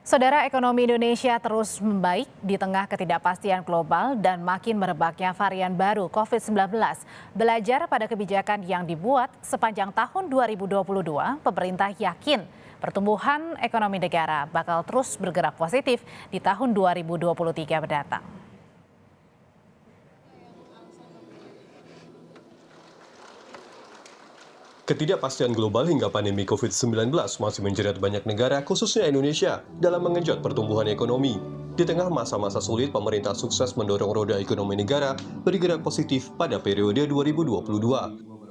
Saudara, ekonomi Indonesia terus membaik di tengah ketidakpastian global dan makin merebaknya varian baru COVID-19. Belajar pada kebijakan yang dibuat sepanjang tahun 2022, pemerintah yakin pertumbuhan ekonomi negara bakal terus bergerak positif di tahun 2023 mendatang. Ketidakpastian global hingga pandemi COVID-19 masih menjerat banyak negara, khususnya Indonesia, dalam mengenjot pertumbuhan ekonomi. Di tengah masa-masa sulit, pemerintah sukses mendorong roda ekonomi negara bergerak positif pada periode 2022.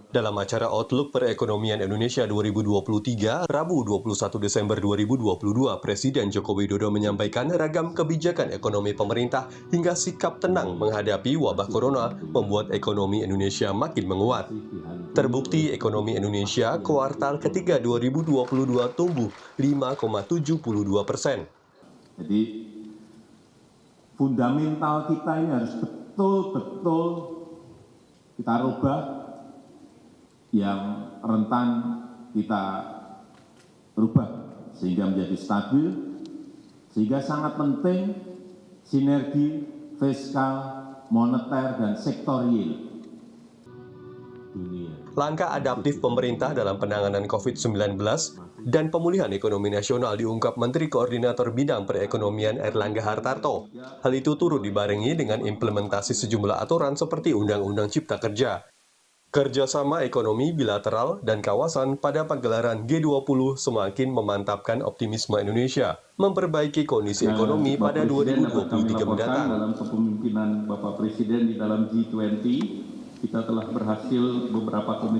Dalam acara Outlook Perekonomian Indonesia 2023, Rabu 21 Desember 2022, Presiden Joko Widodo menyampaikan ragam kebijakan ekonomi pemerintah hingga sikap tenang menghadapi wabah corona membuat ekonomi Indonesia makin menguat. Terbukti ekonomi Indonesia kuartal ketiga 2022 tumbuh 5,72%. Jadi fundamental kita ini harus betul-betul kita rubah, yang rentan kita rubah sehingga menjadi stabil, sehingga sangat penting sinergi fiskal, moneter, dan sektorial. Langkah adaptif pemerintah dalam penanganan COVID-19 dan pemulihan ekonomi nasional diungkap Menteri Koordinator Bidang Perekonomian Airlangga Hartarto. Hal itu turut dibarengi dengan implementasi sejumlah aturan seperti Undang-Undang Cipta Kerja. Kerjasama ekonomi bilateral dan kawasan pada pagelaran G20 semakin memantapkan optimisme Indonesia memperbaiki kondisi ekonomi pada 2023 mendatang. Dalam kepemimpinan Bapak Presiden di dalam G20, kita telah berhasil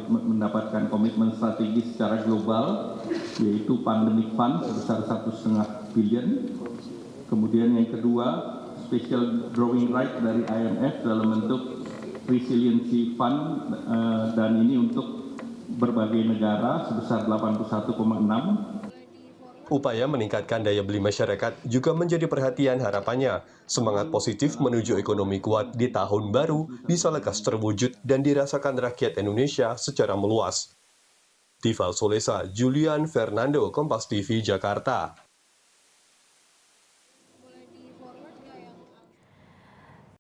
mendapatkan komitmen strategis secara global, yaitu Pandemic Fund sebesar 1,5 billion. Kemudian yang kedua, Special Drawing Right dari IMF dalam bentuk Resiliency Fund, dan ini untuk berbagai negara sebesar 81,6. Upaya meningkatkan daya beli masyarakat juga menjadi perhatian. Harapannya, semangat positif menuju ekonomi kuat di tahun baru bisa lekas terwujud dan dirasakan rakyat Indonesia secara meluas. Tifal Solesa, Julian Fernando, Kompas TV, Jakarta.